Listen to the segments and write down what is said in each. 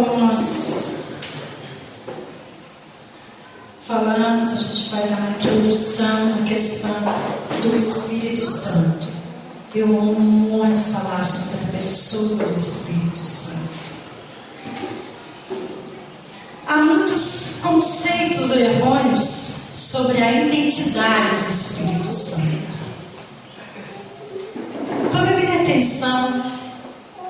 como nós falamos, a gente vai dar uma introdução à questão do Espírito Santo. Eu amo muito falar sobre a pessoa do Espírito Santo. Há muitos conceitos errôneos sobre a identidade do Espírito Santo. Tome bem atenção,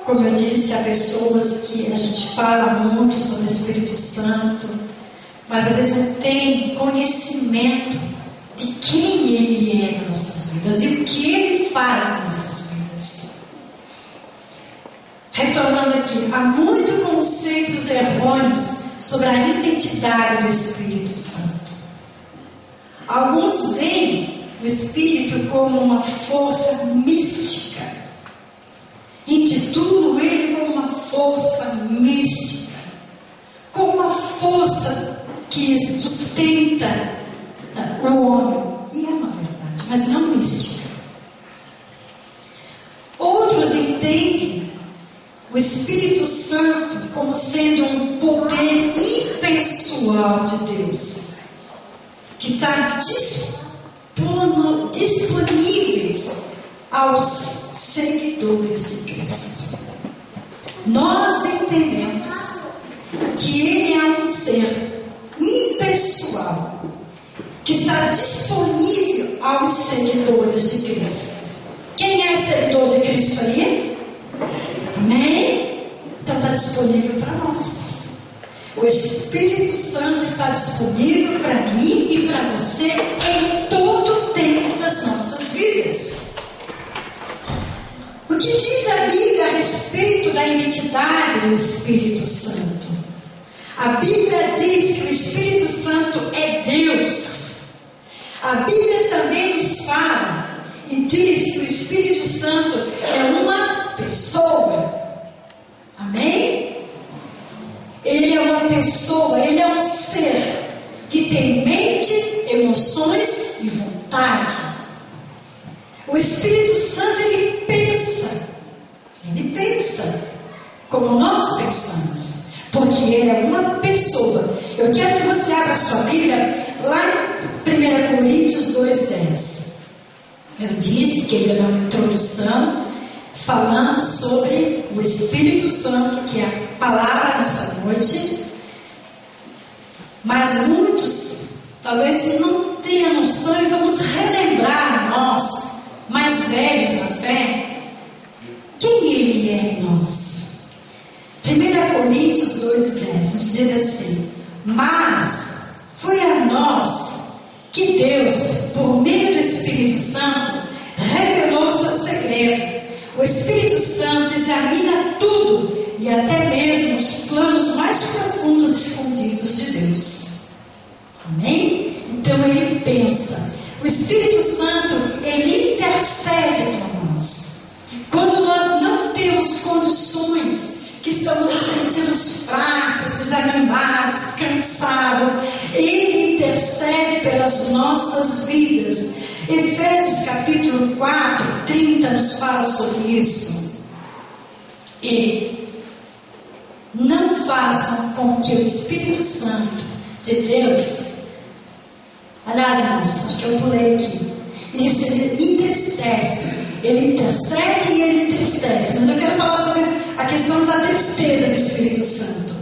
como eu disse, há pessoas que a gente fala muito sobre o Espírito Santo, mas às vezes não tem conhecimento de quem Ele é nas nossas vidas e o que Ele faz nas nossas vidas. Retornando aqui, há muitos conceitos errôneos sobre a identidade do Espírito Santo. Alguns veem o Espírito como uma força mística, intitulam ele como uma força mística, como uma força que sustenta o homem. E é uma verdade, mas não mística. Outros entendem o Espírito Santo como sendo um poder impessoal de Deus, que está disponíveis aos seguidores de Cristo. Nós entendemos que Ele é um ser impessoal, que está disponível aos seguidores de Cristo. Quem é seguidor de Cristo aí? Amém? Então está disponível para nós. O Espírito Santo está disponível para mim e para você em todo o tempo das nossas vidas. O que diz a Bíblia a respeito da identidade do Espírito Santo? A Bíblia diz que o Espírito Santo é Deus. A Bíblia também nos fala e diz que o Espírito Santo é uma pessoa. Amém? Ele é uma pessoa, ele é um ser que tem mente, emoções e vontade. O Espírito Santo, ele pensa como nós pensamos, porque ele é uma pessoa. Eu quero que você abra a sua Bíblia lá em 1 Coríntios 2:10. Eu disse que ele ia dar uma introdução falando sobre o Espírito Santo, que é a palavra nessa noite. Mas muitos talvez não tenham noção, e vamos relembrar nós, mais velhos na fé, quem Ele é em nós. 1 Coríntios 2:10 nos diz assim: mas foi a nós que Deus, por meio do Espírito Santo, revelou o seu segredo. O Espírito Santo examina tudo, e até mesmo os planos mais profundos escondidos de Deus. Amém? Então ele pensa. O Espírito Santo, ele intercede por nós. Quando nós não temos condições, que estamos nos sentindo fracos, desanimados, cansados, ele intercede pelas nossas vidas. Efésios capítulo 4, 30 nos fala sobre isso. E não façam com que o Espírito Santo de Deus, aliás, irmãos, acho que eu pulei aqui, isso, ele entristece, ele intercede e ele entristece. Mas eu quero falar sobre a questão da tristeza do Espírito Santo.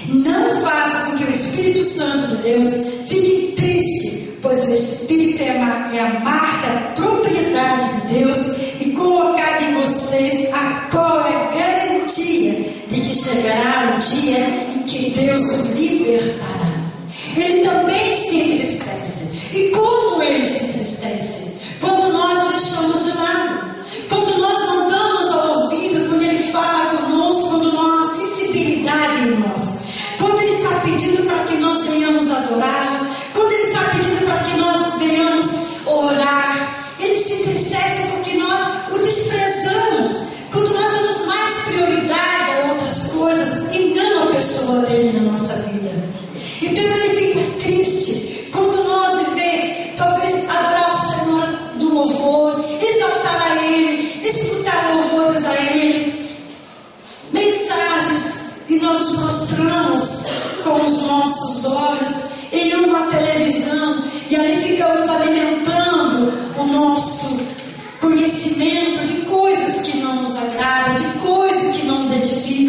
Não faça com que o Espírito Santo de Deus fique triste, pois o Espírito é a marca, a propriedade de Deus, e colocada em vocês, a qual é a garantia de que chegará o dia em que Deus os libertará. Ele também se entristece. E como ele se entristece? Quando nós o deixamos de lado, quando nós não damos ao ouvido, quando ele fala conosco, quando não há sensibilidade em nós, quando ele está pedindo para que nós venhamos adorar, quando ele está pedindo para que nós venhamos orar, ele se entristece porque nós o desprezamos, quando nós damos mais prioridade a outras coisas e não a pessoa dele na nossa vida.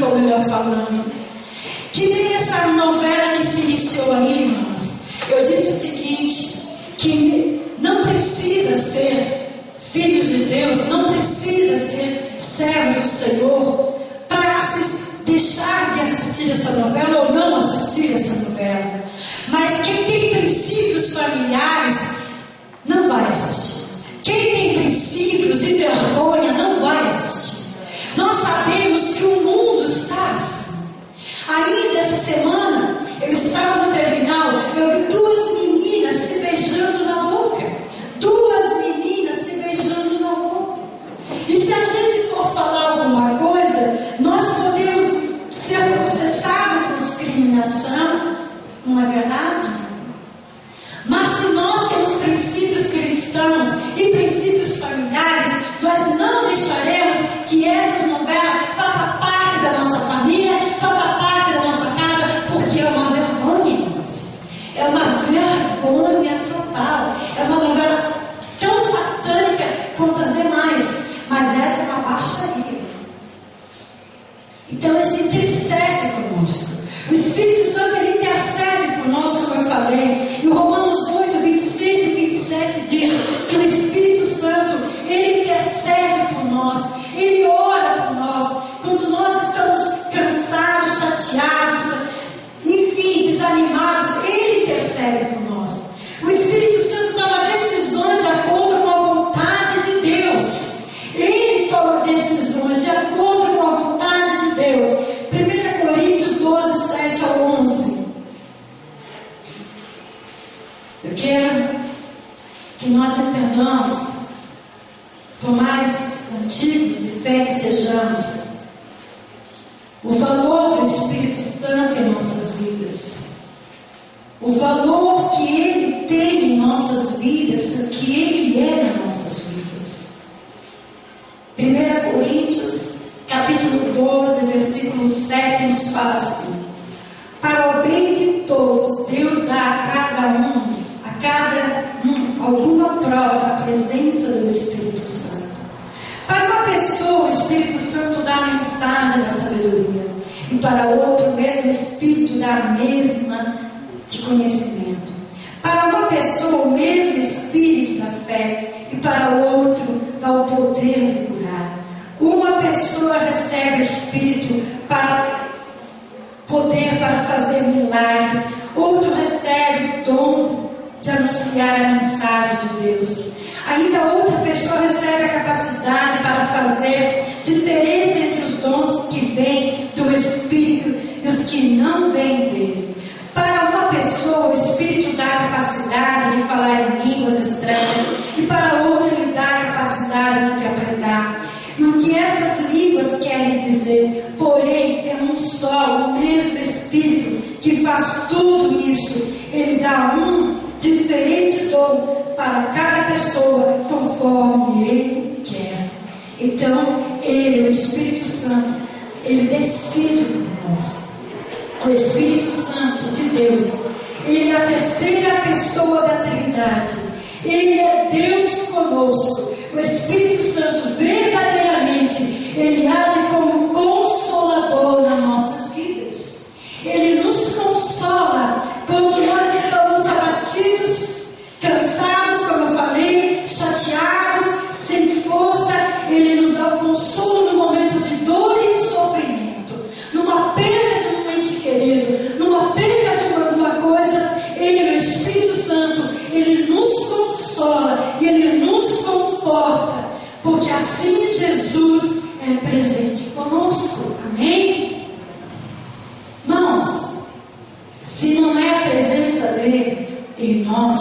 ou melhor falando. Que nem essa novela que se iniciou aí, irmãos. Eu disse o seguinte, que não precisa ser filhos de Deus, não precisa ser servos do Senhor para deixar de assistir essa novela ou não assistir essa novela. Mas quem tem princípios familiares não vai assistir. Quem tem princípios e vergonha não vai assistir. Nós sabemos que o mundo está assim. Ainda essa semana, eu estava no terminal, eu vi duas meninas se beijando na boca. Duas meninas se beijando na boca. E se a gente for falar alguma coisa, nós podemos ser processados por discriminação, não é verdade? Mas se nós temos princípios cristãos e princípios familiares, nós não deixaremos que essas novelas façam parte da nossa família, façam parte da nossa casa, porque é uma vergonha, irmãos. É uma vergonha total. É uma novela tão satânica quanto as demais, mas essa é uma baixaria. Então ele se entristece conosco. O Espírito Santo, ele intercede por nós, como eu falei. Em Romanos 8, 26 e 27 diz que o Espírito Santo, ele intercede por nós. Ele ora por nós. Quando nós estamos cansados, chateados, enfim, desanimados, ele intercede por nós. O Espírito Santo toma decisões de acordo com a vontade de Deus. Ele toma decisões de acordo com a vontade de Deus. 1 Coríntios 12, 7 ao 11. Eu quero que nós entendamos, por mais antigo de fé que sejamos, o valor do Espírito Santo em nossas vidas. O valor que Ele tem em nossas vidas, que Ele é em nossas vidas. 1 Coríntios, capítulo 12, versículo 7, nos fala assim: para o bem de todos, Deus dá a cada um alguma prova da presença do Espírito Santo. Para uma pessoa, o Espírito Santo dá a mensagem da sabedoria, e para outro, o mesmo Espírito dá a mesma de conhecimento. Para uma pessoa, o mesmo Espírito da fé, e para o outro, dá o poder de curar. Uma pessoa recebe o Espírito para poder para fazer milagres, outro recebe o dom de anunciar a mensagem de Deus. Ainda outra pessoa recebe a capacidade para fazer diferença entre os dons que vêm do Espírito e os que não vêm dele. Para uma pessoa, o Espírito dá a capacidade de falar em línguas estranhas, e para outra, ele dá a capacidade de interpretar. E o que essas línguas querem dizer? Porém, é um só, o mesmo Espírito que faz tudo isso. Ele dá um diferente dom para cada pessoa, conforme Ele quer. Então, Ele, o Espírito Santo, Ele decide por nós. O Espírito Santo de Deus, Ele é a terceira pessoa da Trindade. Ele é Deus conosco. O Espírito Santo, verdadeiramente, Ele age como consolador nas nossas vidas. Ele nos consola quando nós estamos abatidos, cansados, como eu falei, chateados, sem força. Ele nos dá o consolo no momento de dor e de sofrimento, numa perda de um ente querido, numa perda de alguma coisa. Ele, o Espírito Santo, Ele nos consola e Ele nos conforta, porque assim Jesus é presente conosco. Amém? Irmãos, se não é a presença dele em nós,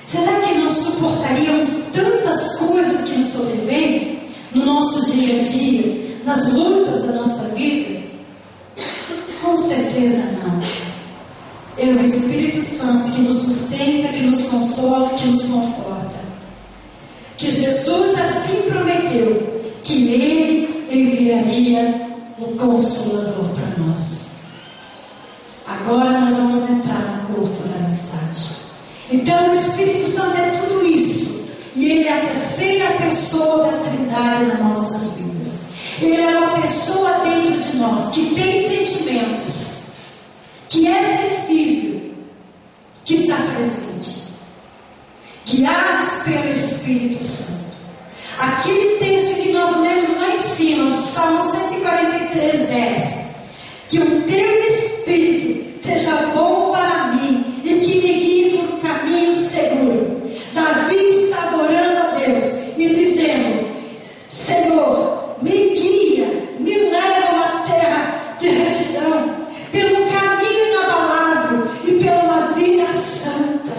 será que nós suportaríamos tantas coisas que nos sobrevêm no nosso dia a dia, nas lutas da nossa vida? Com certeza não. É o Espírito Santo que nos sustenta, que nos consola, que nos conforta. Que Jesus assim prometeu que Ele enviaria o Consolador para nós. Agora nós vamos entrar no corpo da mensagem. Então o Espírito Santo é tudo isso. E Ele é a terceira pessoa da Trindade nas nossas vidas. Ele é uma pessoa dentro de de nós que tem sentimentos, que é sensível, que está presente, guiados pelo Espírito Santo. Aquele texto que nós lemos lá em cima, do Salmo 143, 10, que o teu Espírito seja bom para mim e que me guie por um caminho seguro. Davi está adorando a Deus e dizendo: Senhor, me guia, me leva a uma terra de retidão, pelo caminho inabalável e pela uma vida santa.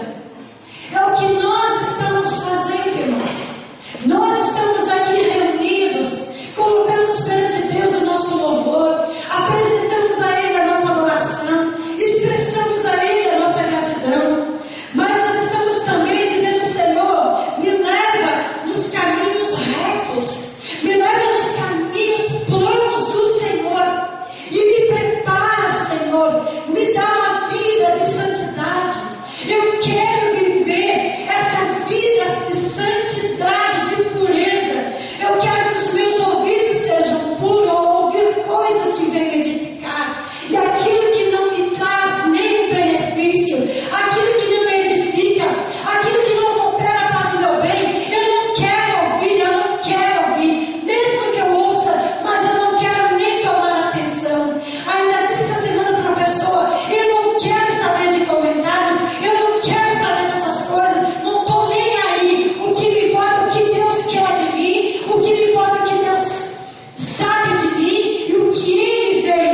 É o que nós estamos fazendo, irmãos. Nós estamos aqui reunidos, colocamos perante Deus o nosso louvor, apresentamos a Ele a nossa adoração, expressamos a Ele a nossa gratidão, mas nós estamos também dizendo: Senhor, me leva nos caminhos retos, me leva nos caminhos planos do Senhor, e me prepara, Senhor, me dá uma vida de santidade. Eu quero viver essa vida de santidade, de pureza. Eu quero que os meus ouvidos sejam puros, ouvir coisas que venham edificar, e aquilo que não me traz nenhum benefício, aquilo que não me edifica, aquilo que não coopera para o meu bem, eu não quero ouvir, eu não quero ouvir, mesmo que eu ouça, mas eu não quero nem tomar atenção. Ainda disse essa semana para uma pessoa: eu não quero saber de comentários, eu não quero saber dessas coisas, não estou nem aí. O que me importa é o que Deus quer de mim, o que me importa é o que Deus sabe de mim e o que Ele veio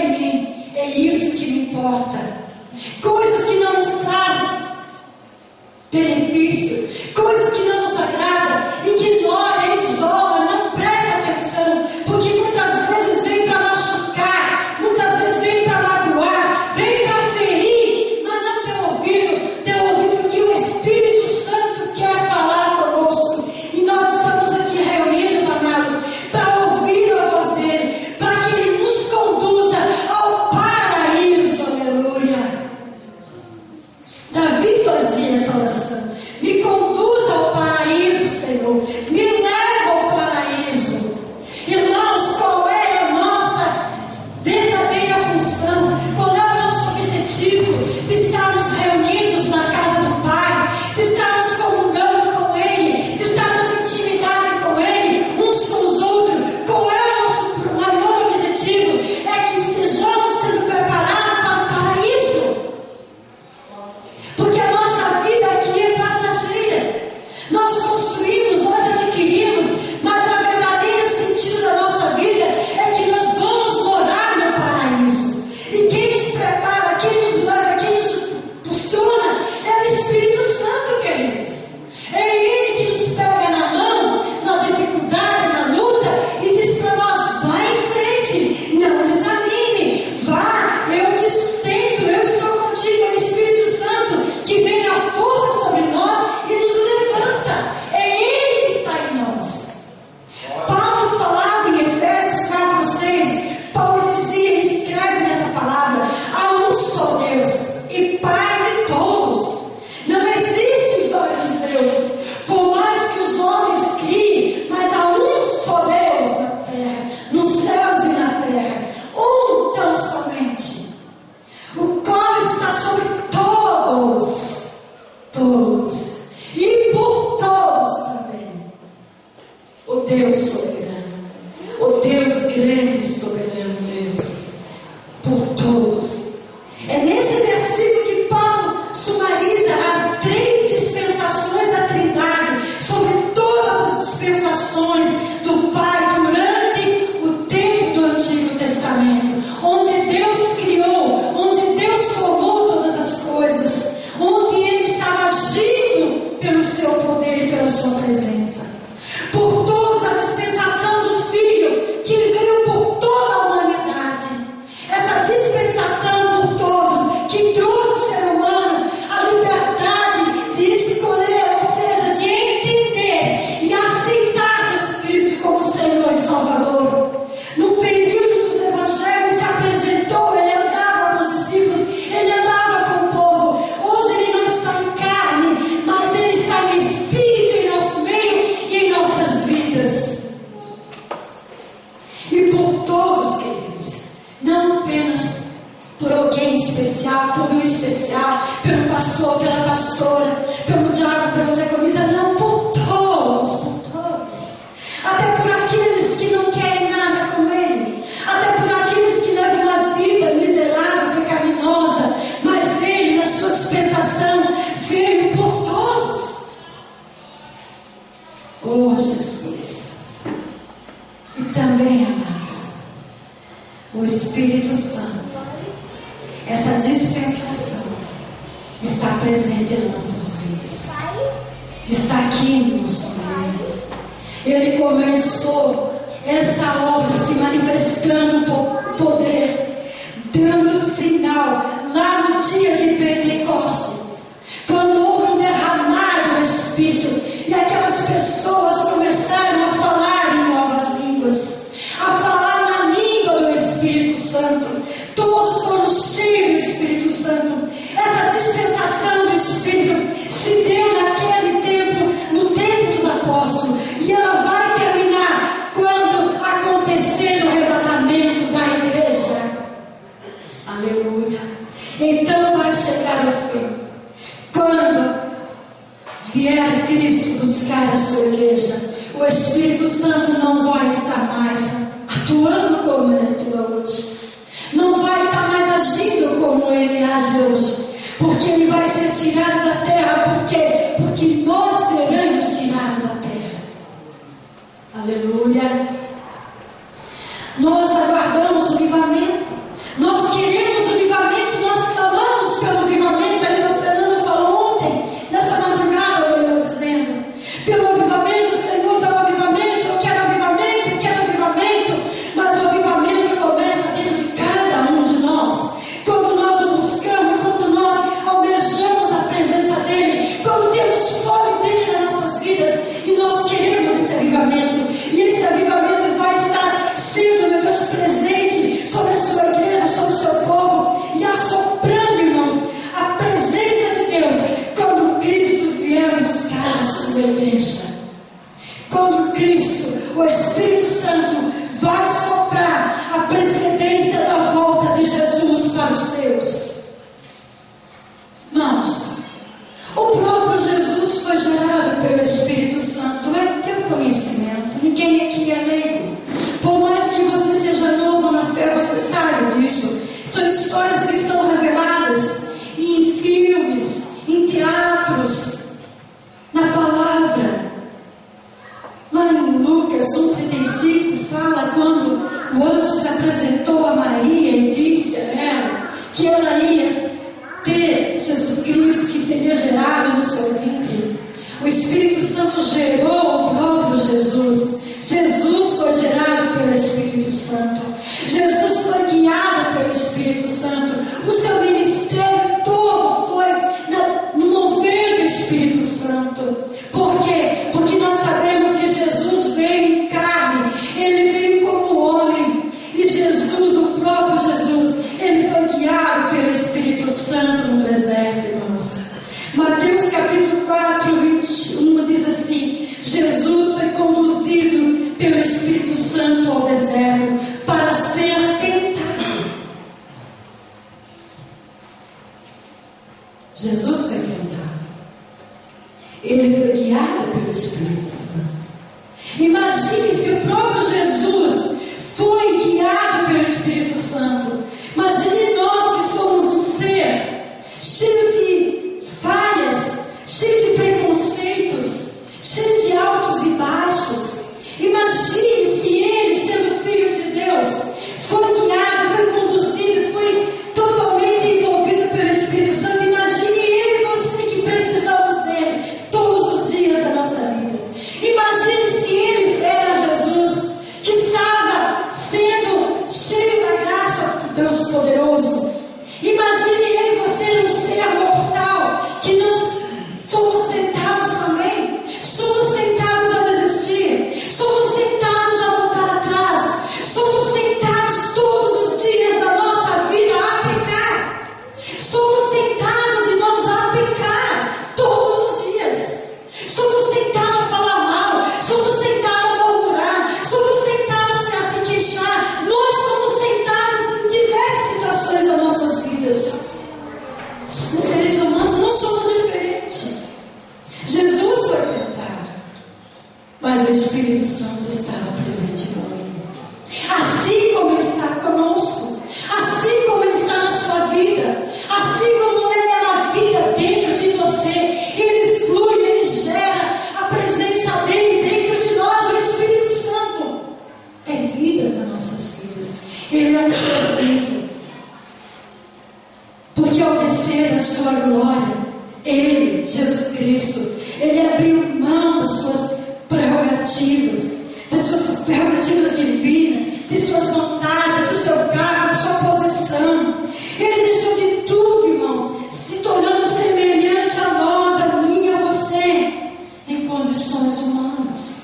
especial, por mim especial, pelo pastor, pela pastora, pelo diácono, pela diaconisa, não, por todos. Até por aqueles que não querem nada com Ele, até por aqueles que levam uma vida miserável, pecaminosa, mas Ele, na sua dispensação, veio por todos. Oh, Jesus! E também, amados, o Espírito Santo, essa dispensação, está presente em nossas vidas, está aqui no nosso meio. Ele começou essa obra se manifestando por poder, dando sinal lá no dia de Pentecostes, quando houve um derramar do Espírito e aquelas pessoas começaram a falar em novas línguas, a falar na língua do Espírito Santo. Todos foram cheios do Espírito Santo. Essa dispensação do Espírito se deu naquele tempo, no tempo dos apóstolos, e ela vai terminar quando acontecer o arrebatamento da igreja. Aleluia. Então vai chegar o fim, quando vier Cristo buscar a sua igreja. O Espírito Santo não vai estar mais atuando como ele atua hoje, não vai estar mais agindo como ele age hoje, porque ele vai ser tirado da terra. Por quê? Porque nós seremos tirados da terra. Aleluia. Nós aguardamos o avivamento, nós queremos o avivamento, nós clamamos pelo avivamento. Ainda o Fernando falou ontem, nessa madrugada, eu dizendo, pelo avivamento, Senhor, pelo avivamento, eu quero avivamento, mas o avivamento começa dentro de cada um de nós, quando nós o buscamos, quando nós almejamos a presença dEle, quando temos fome dEle nas nossas vidas, e nós queremos esse avivamento, e esse avivamento vai estar sendo, meu Deus, presente sobre a sua igreja, sobre o seu povo, e assoprando, irmãos, a presença de Deus, quando Cristo vier buscar a sua igreja. Quando Cristo, o Espírito Santo, vai soprar a precedência da volta de Jesus para os seus. Irmãos, o próprio Jesus foi gerado pelo Espírito Santo. É teu conhecimento. Ninguém aqui é leigo. Por mais que você seja novo na fé, você sabe disso. São histórias que são reveladas em filmes, em teatros, na palavra. Lá em Lucas 1,35 fala quando o anjo se apresentou a Maria e disse a ela que ela ia ter Jesus Cristo, que seria gerado no seu ventre. O Espírito Santo gerou o próprio Jesus. Jesus foi gerado pelo Espírito Santo. Jesus foi guiado pelo Espírito Santo. O seu ministério todo foi no mover do Espírito Santo. Por quê? Porque nós sabemos que Jesus veio em carne. Ele veio como homem. E Jesus, o próprio Jesus, ele foi guiado pelo Espírito Santo no deserto, irmãos. Mateus capítulo 4, 21 diz assim: Jesus foi conduzido pelo Espírito Santo ao deserto para ser tentado. Jesus foi tentado. Ele foi guiado pelo Espírito Santo. Imagine se o próprio Jesus foi guiado pelo Espírito Santo. Imagine nós que somos um ser cheio de falhas, cheio de preconceitos, cheio de altos e baixos. Imagine se ele, sendo filho de Deus, foi guiado, foi conduzido, foi totalmente envolvido pelo Espírito Santo. Imagine eu e você que precisamos dele todos os dias da nossa vida. Imagine se ele era Jesus, que estava sendo cheio da graça do Deus poderoso. Imagine eu e você um ser mortal, que nós somos tentados também. Somos tentados a desistir. Somos tentados a voltar atrás. Somos tentados todos os dias da nossa vida a pecar. Somos tentados, irmãos, a pecar todos os dias. Somos tentados a falar mal. Somos tentados a murmurar. Somos tentados a se queixar. Nós somos tentados em diversas situações das nossas vidas. dele, Jesus Cristo, ele abriu mão das suas prerrogativas divinas, de suas vontades, do seu cargo, da sua posição. Ele deixou de tudo, irmãos, se tornando semelhante a nós, a mim e a você, em condições humanas.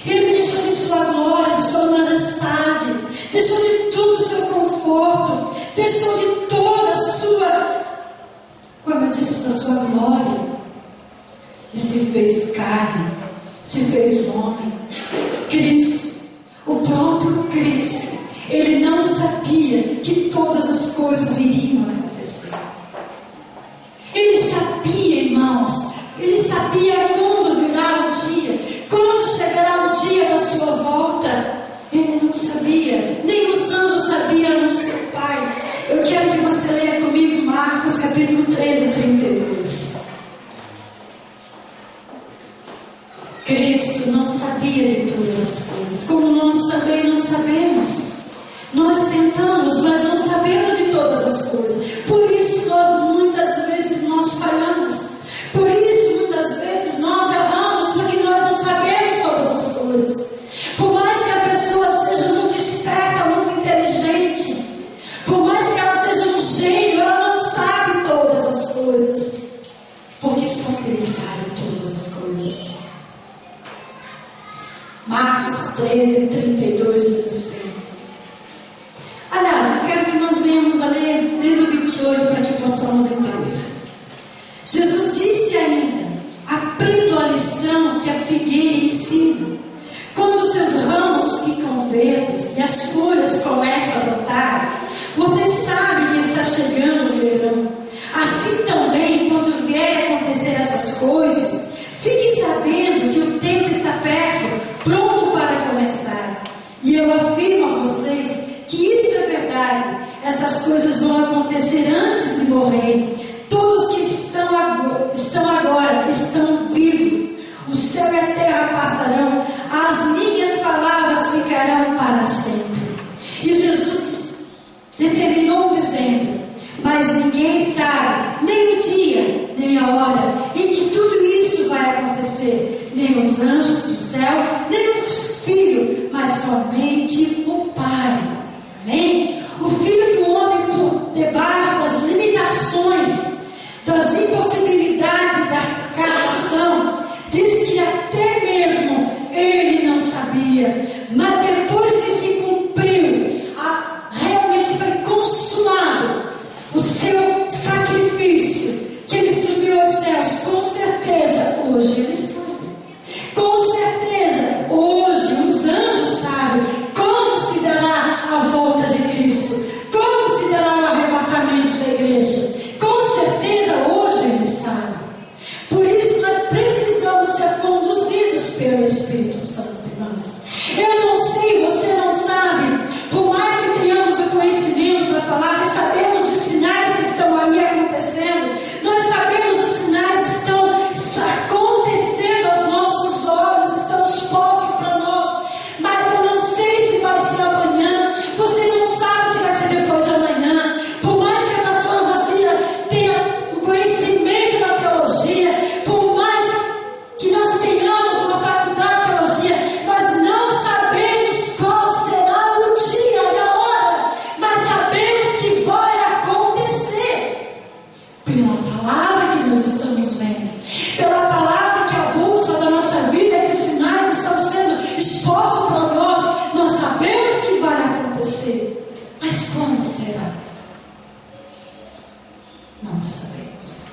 Ele deixou de sua glória, de sua majestade, deixou de tudo o seu conforto, deixou de toda a sua, como eu disse, da sua glória, e se fez carne, se fez homem. Cristo, o próprio Cristo, ele não sabia que todas as coisas iriam acontecer. Ele sabia, irmãos, ele sabia quando virá o dia, quando chegará o dia da sua volta. Ele não sabia, nem os anjos sabiam, a não ser o Pai. Eu quero que você leia comigo Marcos capítulo 13, 32. Cristo não sabia de todas as coisas, como nós também não sabemos. Nós tentamos, mas não sabemos de todas as coisas. Por isso muitas vezes nós falhamos. Por isso muitas vezes nós erramos, porque nós não sabemos todas as coisas. Por mais que a pessoa seja muito esperta, muito inteligente, por mais que ela seja um gênio, ela não sabe todas as coisas, porque só Deus sabe todas as coisas. Marcos 13, 32 diz assim. Aliás, eu quero que nós venhamos a ler desde o 28 para que possamos entender. Jesus disse ainda: aprendo a lição que a figueira ensina. Quando os seus ramos ficam verdes e as folhas começam a brotar, vocês sabem que está chegando o verão. Assim também, quando vier acontecer essas coisas, fiquem sabendo que o tempo está perto, pronto para começar. E eu afirmo a vocês que isso é verdade. Essas coisas vão acontecer antes de morrerem. Todos que estão agora estão vivos. O céu e a terra passarão, as minhas palavras ficarão para sempre. E Jesus determinou dizendo: mas ninguém sabe nem o dia, nem a hora em que tudo isso vai acontecer, nem os anjos do céu, nem o Filho, mas somente o Pai. Amém? O Filho do homem, por debaixo das limitações, das impossibilidades da encarnação, diz que até mesmo ele não sabia, mas depois que se cumpriu, realmente foi consumado o seu sacrifício, que ele subiu aos céus, com certeza hoje ele sabe. Com certeza hoje os anjos sabem quando se dará a volta de Cristo, quando se dará o arrebatamento da igreja. Com certeza hoje ele sabe. Por isso nós precisamos ser conduzidos pelo Espírito Santo, irmãos. Eu não sei, você não sabe. Por mais que tenhamos o conhecimento da palavra e sabemos dos sinais que estão aí acontecendo, nós sabemos os sinais que estão acontecendo aos nossos olhos, estão expostos para nós. Mas eu não sei se vai ser amanhã, você não sabe se vai ser depois de amanhã. Por mais que a pastora Jacira tenha o conhecimento da teologia, por mais que nós tenhamos uma faculdade de teologia, nós não sabemos qual será o dia e a hora, mas sabemos que vai acontecer pela palavra que nós estamos vendo, pela palavra que a bússola da nossa vida, que os sinais estão sendo expostos para nós. Nós sabemos que vai acontecer, mas quando será? Não sabemos.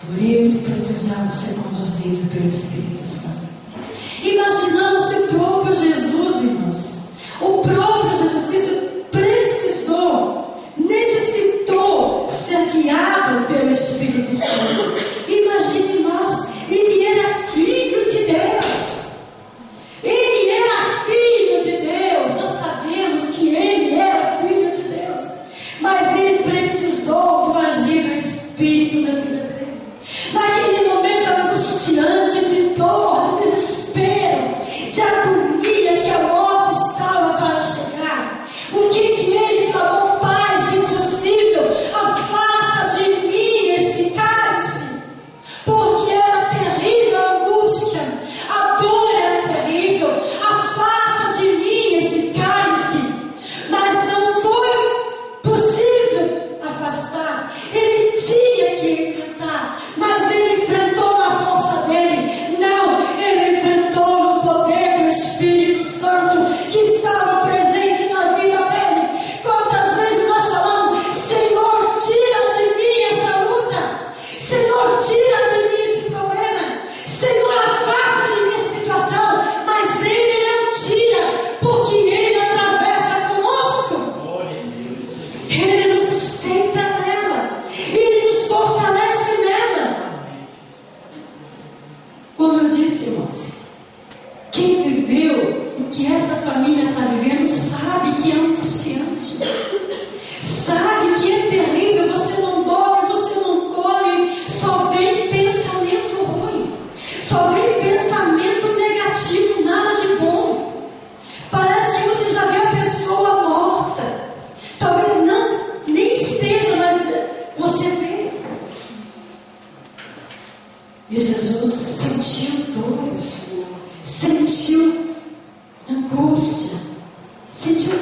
Por isso precisamos ser conduzidos pelo Espírito Santo. Imaginamos se o próprio Jesus, irmãos, o próprio Jesus Cristo necessitou ser guiado pelo Espírito Santo. Imagine nós, ele era filho de Deus. Ele era filho de Deus. Nós sabemos que ele era filho de Deus, mas ele precisou do agir do Espírito na vida dele. Naquele momento angustiante de dor, de desespero, de agonia, que a morte estava para chegar, o que ele clamou: Pai, se possível, afasta de mim esse cálice.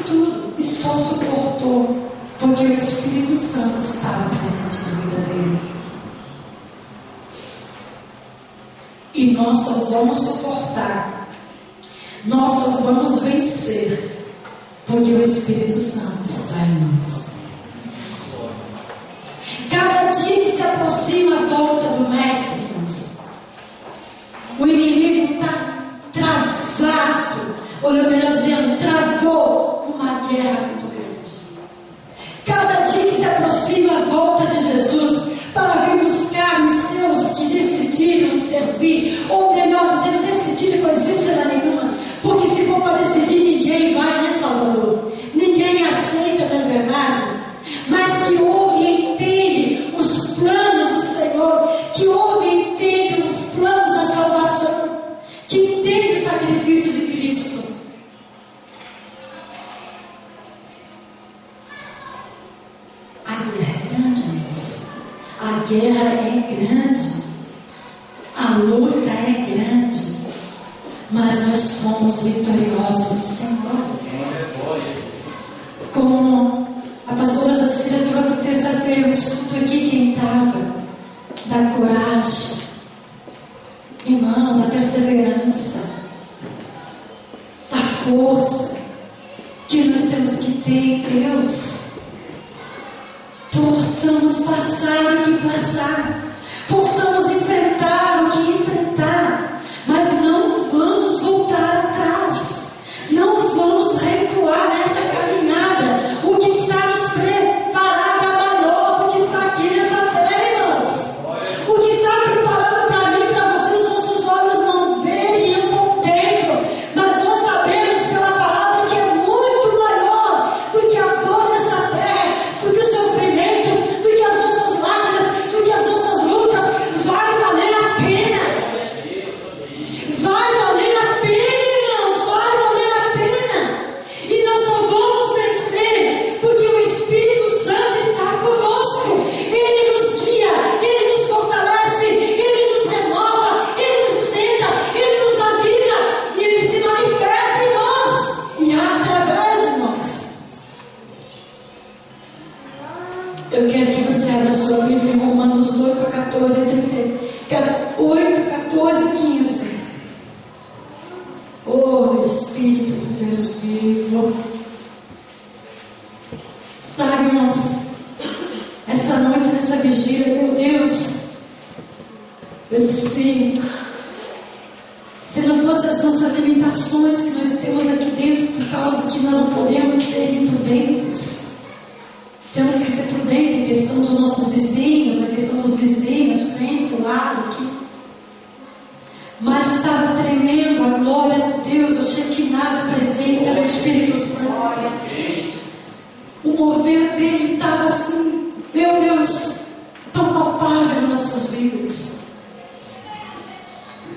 tudo e só suportou porque o Espírito Santo estava presente na vida dele. E nós só vamos suportar, nós só vamos vencer porque o Espírito Santo está em nós. Cada dia que se aproxima a volta do Mestre, irmãos, o inimigo está travado, ou melhor dizendo, travou uma guerra muito grande. Cada dia que se aproxima a volta de Jesus para vir buscar os seus que decidiram servir, ou melhor dizendo, decidiram coisíssima nenhuma, porque se for para decidir, ninguém vai, né, Salvador? Ninguém aceita, não é verdade? Mas que ouve e entende os planos do Senhor, que ouve e entende os planos da salvação, que entende o sacrifício de Cristo. A guerra é grande, irmãos. A guerra é grande. A luta é grande. Mas nós somos vitoriosos no Senhor. Como a pastora Jacira trouxe terça-feira, eu escuto aqui quem estava, da coragem, irmãos, a perseverança, a força que nós temos que ter em Deus. Possamos passar o que passar, possamos enfrentar o que enfrentar, mas não vamos voltar atrás, não vamos recuar nessa caminhada. O que está nos preparado é maior do que está aqui nessa terra, irmãos. O que está preparado para mim, para vocês, os nossos olhos não veem e não contemplam, mas nós sabemos pela palavra que é muito maior do que a dor nessa terra, do que o sofrimento, do que as nossas lágrimas, do que as nossas lutas. Vai valer a pena. Vai valer a pena, irmãos. Vai valer a pena. E nós só vamos vencer porque o Espírito Santo está conosco. Ele nos guia, Ele nos fortalece, Ele nos renova, Ele nos sustenta, Ele nos dá vida e Ele se manifesta em nós e através de nós. Eu quero que você abra sua Bíblia em Romanos 8, 14, 8, 14 e 15. Oh, Espírito de Deus vivo. Sabe, irmãos, essa noite, nessa vigília, meu Deus, eu disse, se não fossem as nossas limitações que nós temos aqui dentro, por causa que nós não podemos ser imprudentes, temos que ser prudentes em questão dos nossos vizinhos, na questão dos vizinhos, frente, lado, aqui. Mas estava tremendo a glória de Deus, eu chequinava a presença do Espírito Santo. O mover dele estava assim, meu Deus, tão palpável em nossas vidas.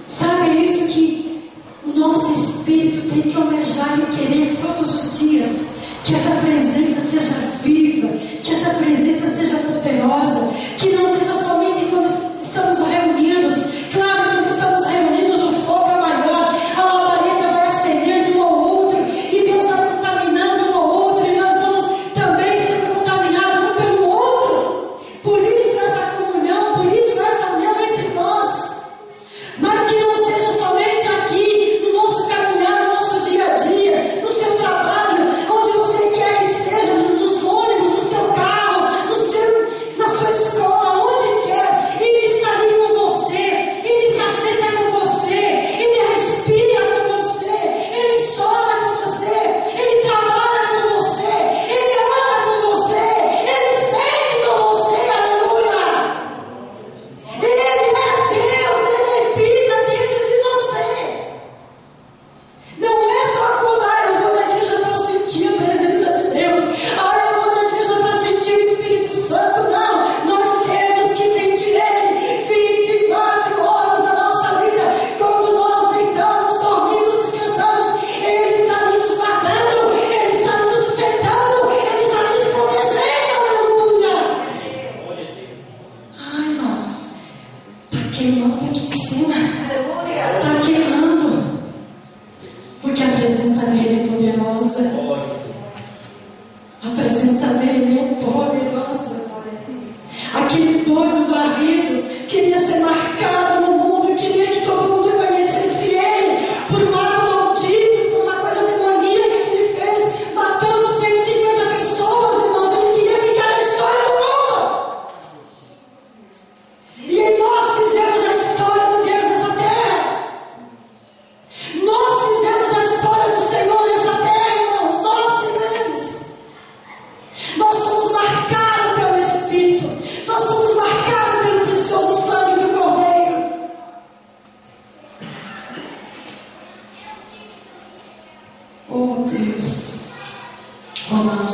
Sabe, é isso que o nosso espírito tem que almejar e querer todos os dias. Que essa presença seja viva, que essa presença seja poderosa, que não seja somente quando estamos reunidos. Claro, quando estamos reunidos, o fogo é maior, a labareda vai acendendo um ao outro, e Deus vai contaminando um ao outro, e nós vamos também sendo contaminados um pelo outro. Por isso essa comunhão, por isso essa união entre nós. Mas que não seja somente aqui, no nosso caminhar, no nosso dia a dia, no seu trabalho, onde você quer que esteja.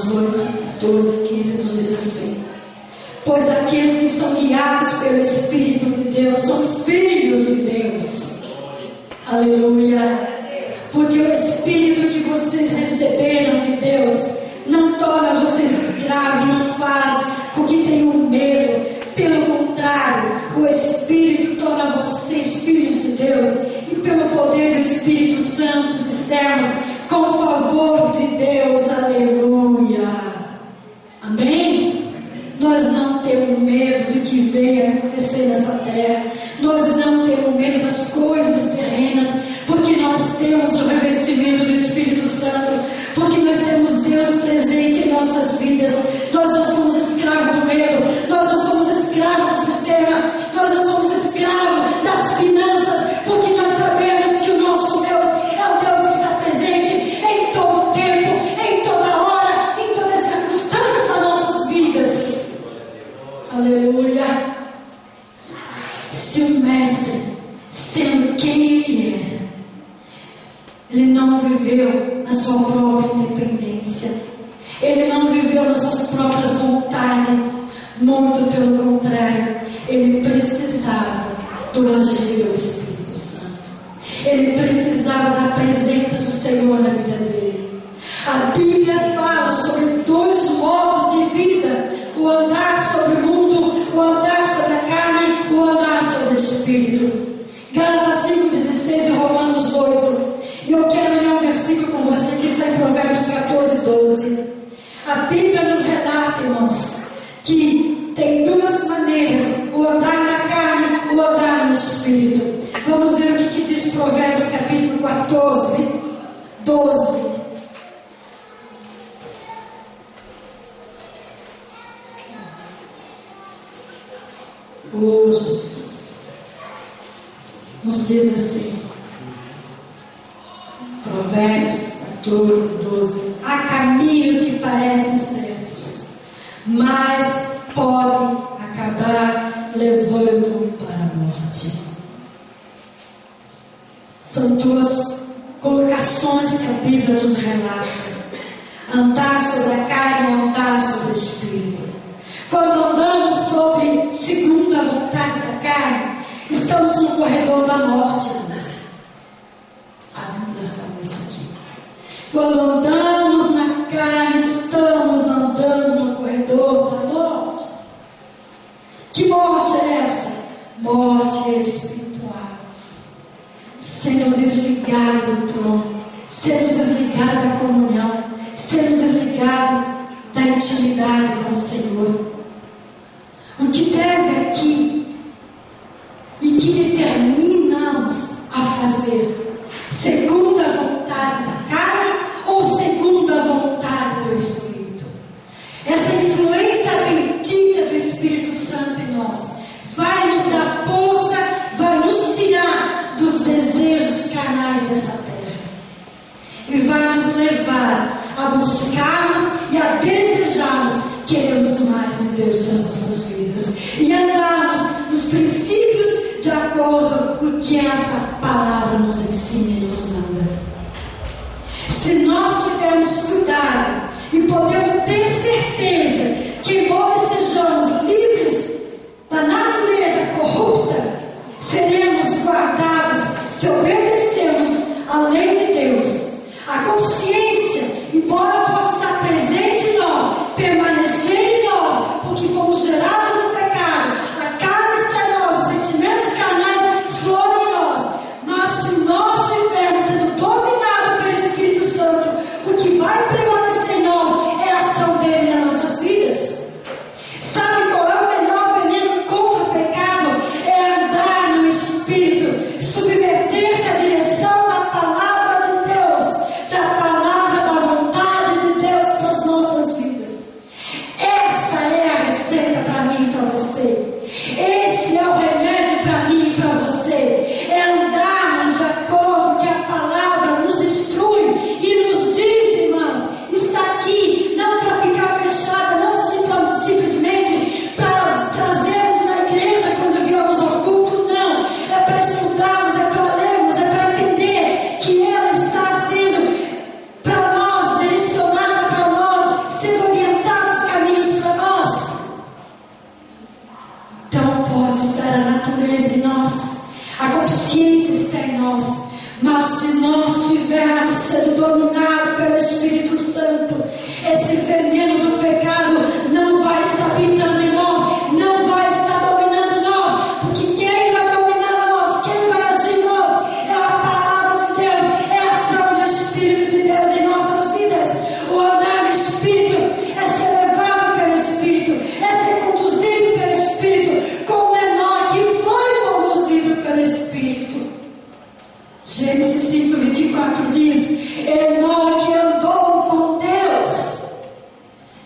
Romanos 8, 12, 15 nos diz assim: pois aqueles que são guiados pelo Espírito de Deus são filhos de Deus. Aleluia. Porque o Espírito que vocês receberam de Deus não torna vocês escravos, não faz porque tenham medo. Pelo contrário, o Espírito torna vocês filhos de Deus. E pelo poder do Espírito Santo dissemos: com o favor de Deus. Aleluia. Amém? Nós não temos medo do que venha acontecer nessa terra. Nós não temos medo das coisas terrenas, porque nós temos o revestimento do Espírito Santo, porque nós temos Deus presente em nossas vidas. Nós não somos escravos do medo, nós não somos escravos do sistema, nós não somos escravos das finanças, porque nós sabemos que o nosso Deus é o Deus que está presente em todo o tempo, em toda hora, em todas as circunstâncias das nossas vidas. Aleluia. Se o mestre, sendo quem ele era, ele não viveu na sua própria independência, ele não viveu nas suas próprias vontades, muito pelo contrário, ele precisava do agir do Espírito Santo, ele precisava da presença do Senhor na vida dele. A Bíblia fala sobre dois modos de vida: o andar sobre o mundo, o andar sobre a carne, o andar sobre o Espírito. Gálatas 5,16 e Romanos 8. E eu quero ler um versículo com você que está em Provérbios 14, 12. A Bíblia nos relata, irmãos, que tem duas maneiras: o andar na carne, o andar no Espírito. Vamos ver o que diz Provérbios capítulo 14, 12. Oh, Jesus. Nos diz assim, Provérbios 14, 12: há caminhos que parecem certos, mas podem acabar levando para a morte. São duas colocações que a Bíblia nos relata: andar sobre a carne e andar sobre o Espírito. Quando andamos sobre segundo a vontade da carne, estamos no corredor da morte, irmãos. A Bíblia fala isso aqui. Quando andamos na carne, estamos andando no corredor da morte. Que morte é essa? Morte espiritual. Sendo desligado do trono, sendo desligado da comunhão, sendo desligado da intimidade com o Senhor. O que deve aqui e que determinamos a fazer, segundo a vontade da carne ou segundo a vontade do Espírito? Essa influência bendita do Espírito Santo em nós vai nos dar força, vai nos tirar dos desejos carnais dessa terra e vai nos levar a buscarmos e a desejarmos. Queremos mais de Deus para as nossas vidas e andarmos nos princípios de acordo com o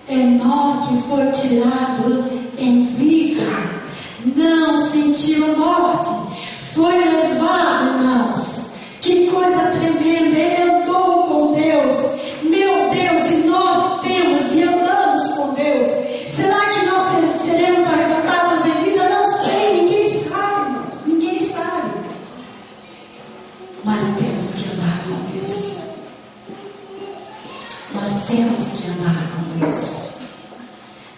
Enoque foi tirado em vida, não sentiu morte, foi levado, irmãos. Que coisa tremenda, ele andou com Deus, meu Deus, e nós temos e andamos com Deus. Será que nós seremos arrebatados em vida? Não sei, ninguém sabe, irmãos, ninguém sabe. Mas temos que andar com Deus. Nós temos que andar com Deus.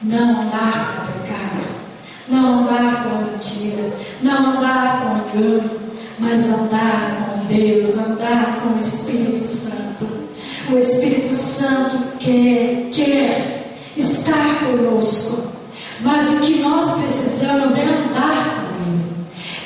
Não andar com o pecado, não andar com a mentira, não andar com o engano, mas andar com Deus, andar com o Espírito Santo. O Espírito Santo quer estar conosco, mas o que nós precisamos é andar com Ele.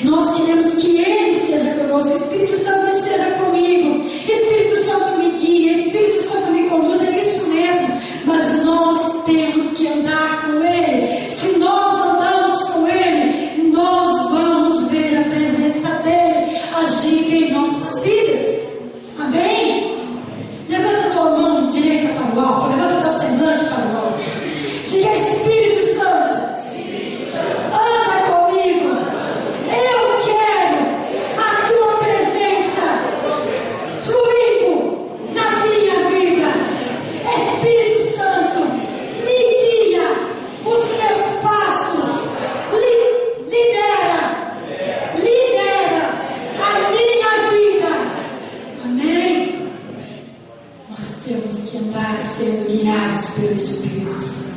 Nós queremos que Ele esteja conosco, o Espírito Santo esteja comigo, Espírito Santo me guia, Espírito Santo me conduz, é isso mesmo, mas nós temos que andar com Ele. Se nós andamos com Ele, nós vamos ver a presença dEle agindo em nossas vidas. Amém? Levanta a tua mão direita para o alto, levanta o teu semblante para o alto. Diga: Espírito Santo, anda comigo. Eu quero a tua presença fluindo na minha vida. Espírito Santo, me guia os meus passos, lidera a minha vida. Amém? Nós temos que andar sendo guiados pelo Espírito Santo.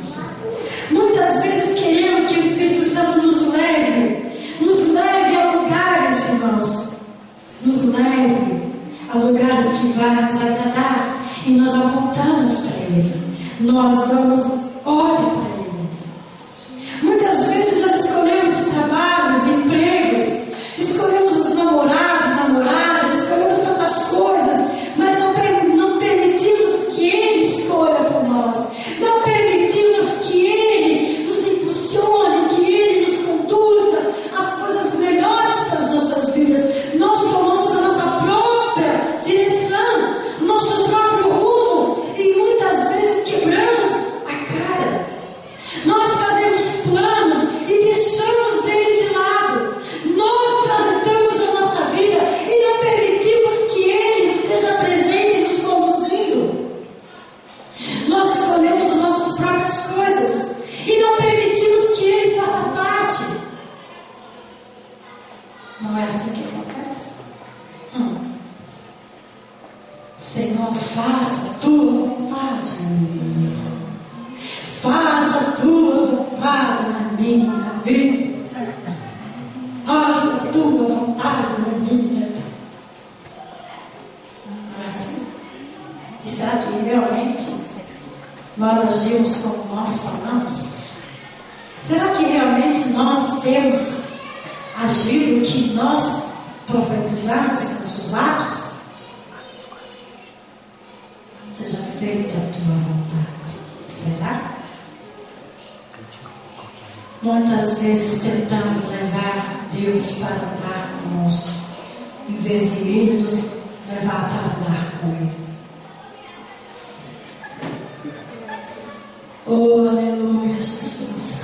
Muitas vezes queremos que o Espírito Santo nos leve a lugares, irmãos, nos leve a lugares que vai nos agradar, e nós apontamos para Ele, nós damos ordem para Ele. Muitas vezes nós escolhemos trabalhos, empregos, escolhemos os namoradas, escolhemos tantas coisas, mas não permitimos que Ele escolha por nós, não permitimos que Ele nos impulsione, que Ele nos conduza às coisas melhores para as nossas vidas. Nós tomamos a nossa própria direção, nosso próprio rumo, e muitas vezes quebramos a cara. Nós fazemos planos e deixamos Ele de lado. Nós trajetamos a nossa vida e não permitimos que Ele esteja presente nos conduzindo. Nós escolhemos as nossas próprias coisas e não permitimos que Ele faça parte. Não é assim que acontece? Senhor, faça a tua vontade na minha vida. Faça a tua vontade na minha vida. Faça a tua vontade na minha vida. Não é assim? E será que realmente nós agimos como nós falamos? Será que realmente nós temos agido o que nós profetizamos em nossos lábios? Seja feita a tua vontade. Será? Muitas vezes tentamos levar Deus para andar conosco, em vez de Ele nos levar para andar com Ele. Oh, aleluia, Jesus.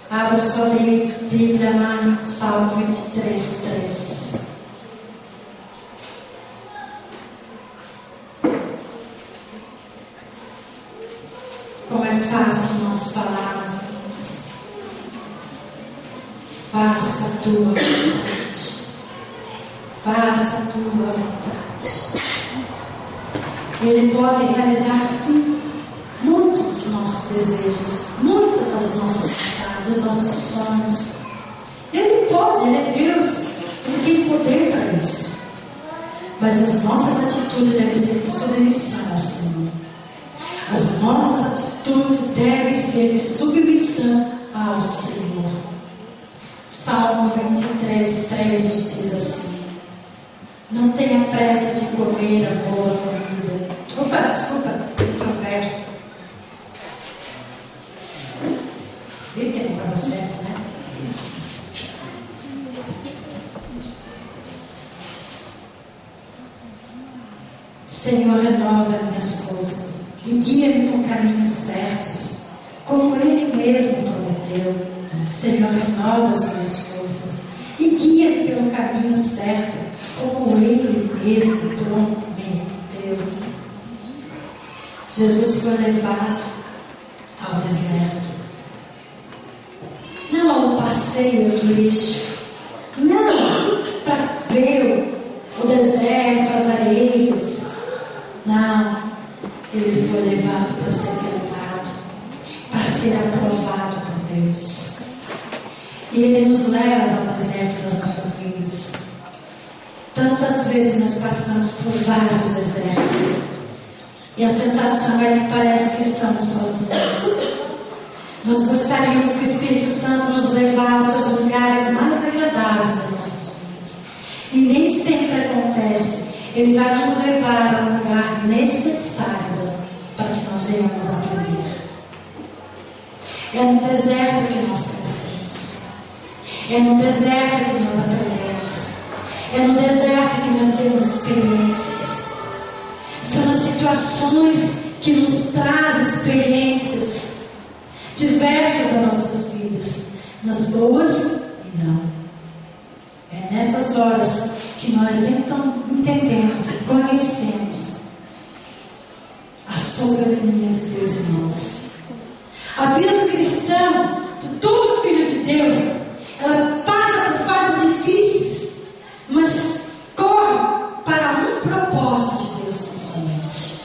Abra sua Bíblia lá em Salmo 23, 3. Como é fácil nós falarmos, Deus. Faça a tua vontade. Faça a tua vontade. Ele pode realizar, sim, muitos dos nossos desejos, muitas das nossas vontades, dos nossos sonhos. Ele pode, Ele é Deus. Ele tem poder para isso. Mas as nossas atitudes devem ser de submissão ao Senhor. As nossas atitudes devem ser de submissão ao Senhor. Salmo 23, 3 nos diz assim: não tenha pressa de comer a boa comida. Opa, desculpa, Provérbios. Vi que não estava certo, né? Senhor, renova minhas forças e guia-me por caminhos certos, como Ele mesmo prometeu. Senhor, renova as minhas forças e guia-me pelo caminho certo, como Ele mesmo prometeu. Jesus foi levado ao deserto, não a um passeio turístico, não para ver o deserto, as areias. Não, Ele foi levado para ser tentado, para ser aprovado por Deus. E Ele nos leva ao deserto das nossas vidas. Tantas vezes nós passamos por vários desertos, e a sensação é que parece que estamos sozinhos. Nós gostaríamos que o Espírito Santo nos levasse aos lugares mais agradáveis das nossas vidas. E nem sempre acontece. Ele vai nos levar ao lugar necessário para que nós venhamos aprender. É no deserto que nós crescemos. É no deserto que nós aprendemos. É no deserto que nós temos experiências. São as situações que nos trazem experiências diversas das nossas vidas, nas boas e não. É nessas horas que nós então entendemos e conhecemos a soberania de Deus em nós. A vida do cristão, de todo filho de Deus, ela passa por fases difíceis, mas corre para um propósito de Deus tão somente.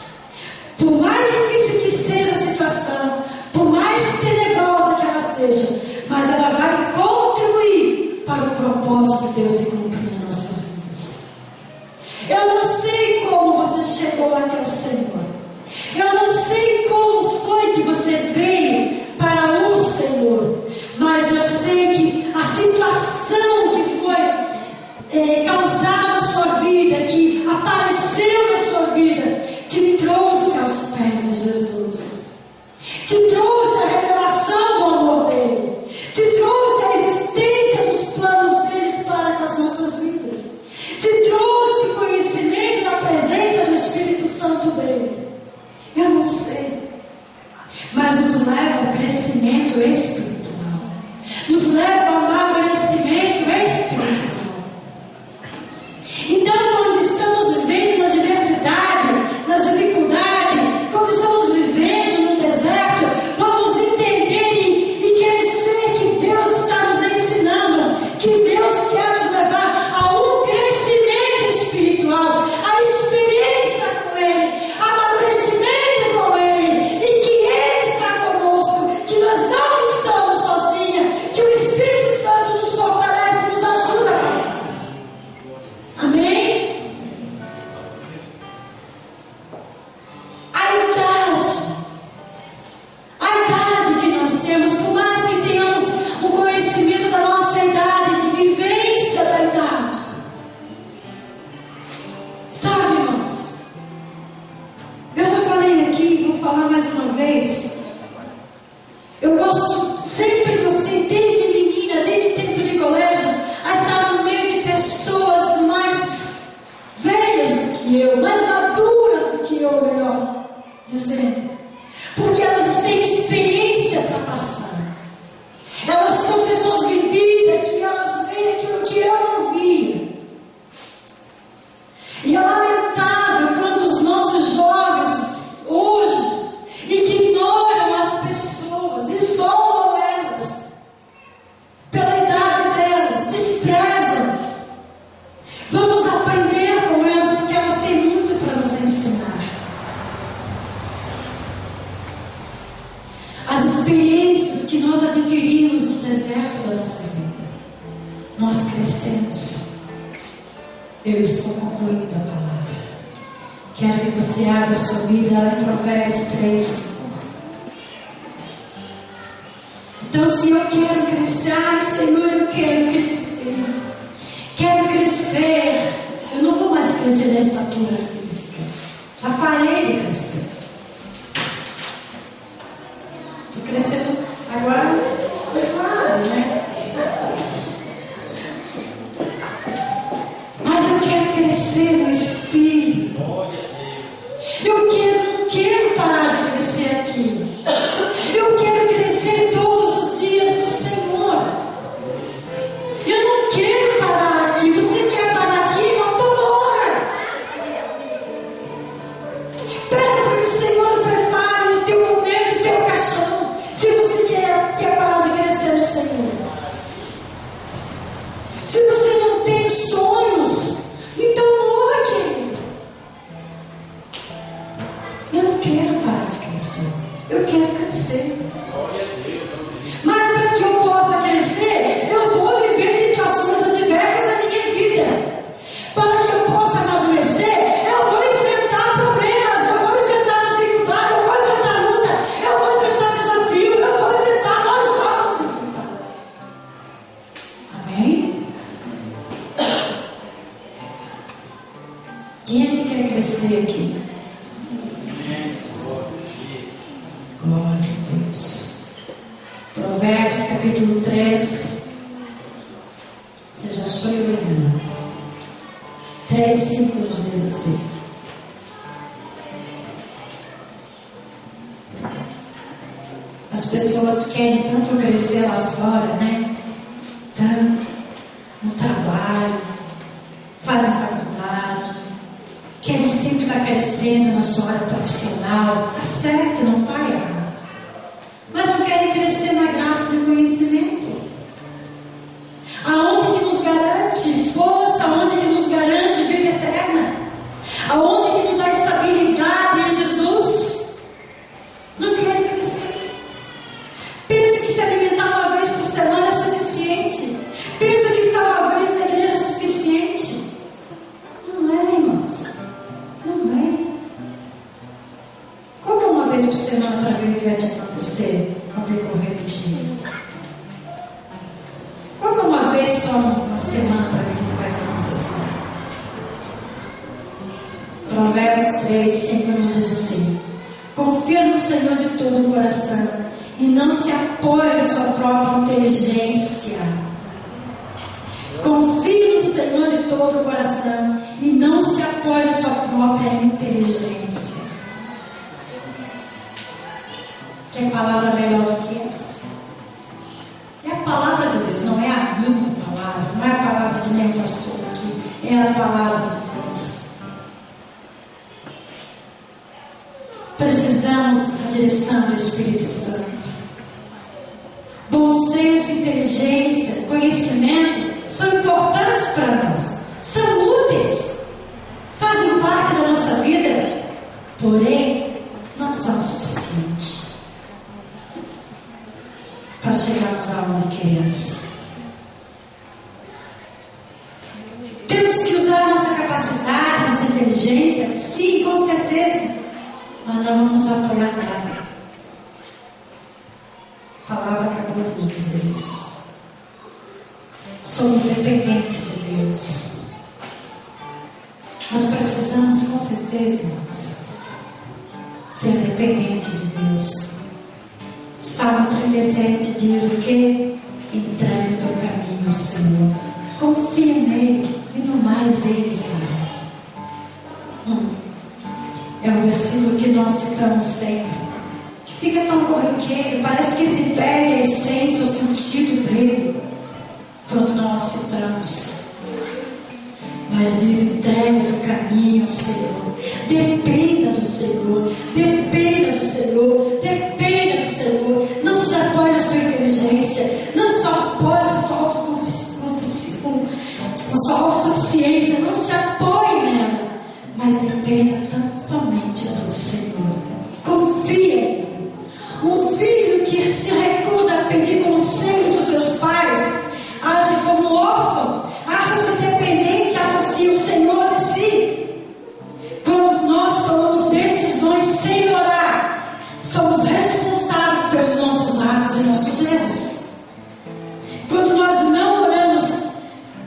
Por mais difícil que seja a situação, por mais tenebrosa que ela seja, mas ela vai contribuir para o propósito de Deus se cumprir nas nossas vidas. Eu não sei como você chegou até o Senhor. Eu não sei como foi que você veio para o Senhor. Mas eu sei que a situação que foi causada na sua vida, que apareceu na sua vida, te trouxe aos pés de Jesus. Te trouxe a revelação do amor dele. Te trouxe a existência dos planos deles para com as nossas vidas. Te trouxe conhecimento da presença do Espírito Santo dele. Eu não sei, mas nos leva ao crescimento espiritual. Nos leva ao amadurecimento espiritual. Então, quando estamos vivendo na diversidade, nas dificuldades, quando estamos vivendo no deserto, vamos entender e crescer que Deus está nos ensinando, que Deus quer nos levar a um crescimento espiritual, a experiência com Ele, amadurecimento com Ele, e que Ele está conosco, que nós não estamos sozinhos, que o Espírito Santo nos fortalece e nos ajuda a passar. Amém? A idade que nós temos, por mais que tenhamos o conhecimento da nossa idade, de vivência da idade, sabe, irmãos, eu já falei aqui, vou falar mais uma vez. Eu sempre gostei, desde menina, desde tempo de colégio, a estar no meio de pessoas mais velhas do que eu, mais maduras do que eu, melhor dizendo. Porque elas têm experiência para passar. Elas são pessoas vividas, que elas veem aquilo que eu não via. E é lamentável quando os nossos jovens hoje ignoram as pessoas, isolam elas pela idade delas, desprezam. Vamos aprender com elas, porque elas têm muito para nos ensinar. As experiências que nós adquirimos no deserto da nossa vida, nós crescemos. Eu estou concluindo a palavra. Quero que você abra sua Bíblia lá em Provérbios 3. Então, se eu quero crescer, ai Senhor, eu quero crescer. Quero crescer. Eu não vou mais crescer na estatura física. Já parei de crescer. Estou crescendo agora, né? Mas eu quero crescer no Espírito. Eu não quero parar de crescer. Eu quero crescer. Mas para que eu possa crescer, eu vou viver situações adversas na minha vida. Para que eu possa amadurecer, eu vou enfrentar problemas, eu vou enfrentar dificuldade, eu vou enfrentar luta, eu vou enfrentar desafio, eu vou enfrentar, nós vamos enfrentar. Amém? Quem é que quer crescer aqui? Glória a Deus. Provérbios capítulo 3. Você já achou e olhando? 3:5 nos diz assim: as pessoas querem tanto crescer lá fora, né? Tanto no trabalho, fazem faculdade, querem sempre estar crescendo na sua área profissional. Tá certo, não está errado. Mas não querem crescer na graça do conhecimento. Aonde que nos garante força, aonde que nos garante vida eterna, aonde que nos dá estabilidade em Jesus. Não querem crescer. Pensa que se alimentar uma vez por semana é suficiente. Pensa que estar uma vez na igreja é suficiente. Não é, irmãos. Não é. Como uma vez por semana para ver o que vai te acontecer no decorrer do dia? Como uma vez só uma semana para ver o que vai te acontecer? Provérbios 3:5 nos diz assim: confia no Senhor de todo o coração e não se apoie na sua própria inteligência. Confie no Senhor de todo o coração e não se apoie na sua própria inteligência. Que palavra melhor do que essa? É a palavra de Deus, não é a minha palavra, não é a palavra de nenhum pastor aqui, é a palavra de Deus. Precisamos da direção do Espírito Santo. Bom senso, inteligência, conhecimento são importantes para nós, são úteis, fazem parte da nossa vida, porém não são o suficiente para chegarmos aonde queremos. Temos que usar a nossa capacidade, nossa inteligência, sim, com certeza, mas não vamos apoiar nela. A palavra acabou de nos dizer isso. Somos dependentes de Deus. Nós precisamos, com certeza, irmãos, ser dependente de Deus. Salmo 37 diz o quê? Entregue o teu caminho ao Senhor. Confia nele e no mais ele fará. É um versículo que nós citamos sempre, que fica tão corriqueiro, parece que se perde a essência, o sentido dele quando nós citamos. Mas diz: entregue o caminho ao Senhor. Dependa do Senhor. Dependa do Senhor. Dependa do Senhor. Não se apoie na sua inteligência. Não se apoie na sua autossuficiência. Não se apoie nela. Mas dependa tão somente do Senhor. Confia. Um filho que se recusa a pedir conselho dos seus pais age como órfão, acha-se dependente, acha-se o Senhor de si. Quando nós tomamos decisões sem orar, somos responsáveis pelos nossos atos e nossos erros. Quando nós não oramos,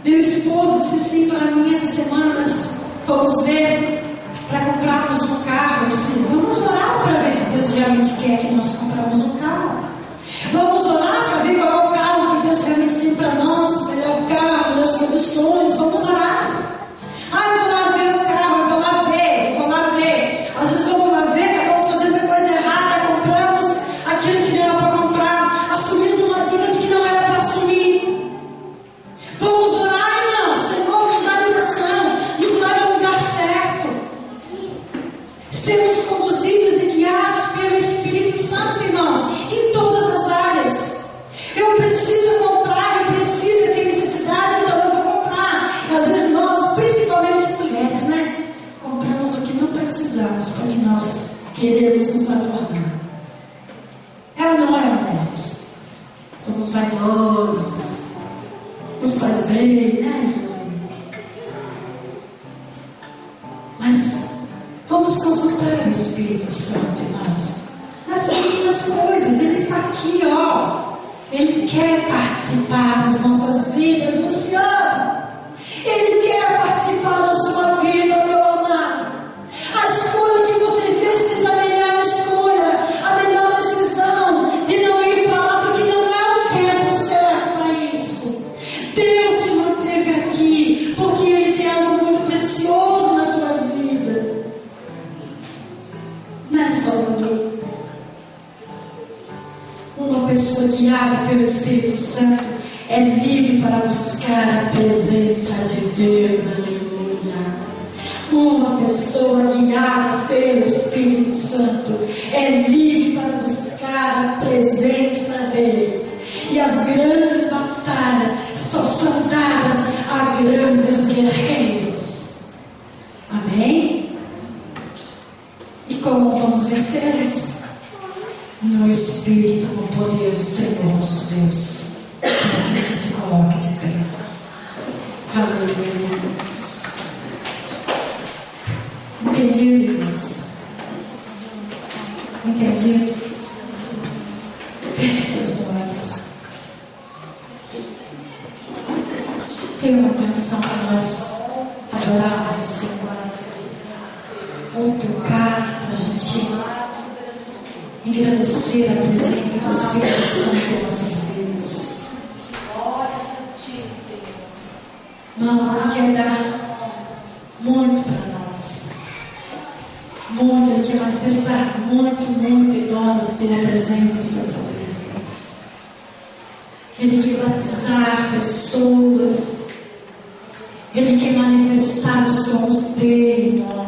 meu esposo disse assim para mim essa semana, nós fomos ver para comprarmos um carro. Ele disse: vamos orar para ver se Deus realmente quer que nós compramos um carro. Vamos orar para ver qual é o carro que Deus realmente tem para nós, o melhor carro, melhores condições. Vamos orar. Eu vou lá ver o carro, eu vou lá ver. Às vezes vamos lá ver, acabamos fazendo a coisa errada, compramos aquilo que não era para comprar, assumimos uma dívida que não era para assumir. Vamos orar, irmãos. Senhor, nos dá direção, nos dá no lugar certo. Sermos conduzidos e guiados pelo Espírito Santo, irmãos, em todas as áreas. Eu preciso comprar, eu preciso ter necessidade. adornar. É ou não é, mulheres? Somos vaidosas. Nos faz bem, né, Júlio? Mas vamos consultar o Espírito Santo em nós. Nas pequenas coisas, Ele está aqui, ó. Ele quer participar das nossas vidas, Luciano. Ele quer participar da sua vida, meu amado. A escolha que você fez a melhor escolha, a melhor decisão de não ir para lá, porque não é o tempo certo para isso. Deus te manteve aqui, porque Ele tem algo muito precioso na tua vida. Né, Salvador? Uma pessoa guiada pelo Espírito Santo é livre para buscar a presença de Deus, aleluia. Uma pessoa guiada pelo Espírito Santo é livre para buscar a presença dEle. E as grandes batalhas só são dadas a grandes guerreiros. Amém? E como vamos vencê-los? No Espírito, no poder do Senhor nosso Deus. Que você se coloque de pé. Aleluia. Entendido, irmãos? Entendido? Feche seus olhos. Tenha uma atenção para nós adorarmos o Senhor. Ou tocar para a gente agradecer a presença do Espírito Santo em nossas vidas. Irmãos, Ele quer dar muito para nós. Muito, Ele quer manifestar muito, muito em nós a sua presença, o seu poder. Ele quer batizar pessoas. Ele quer manifestar os dons dele em nós.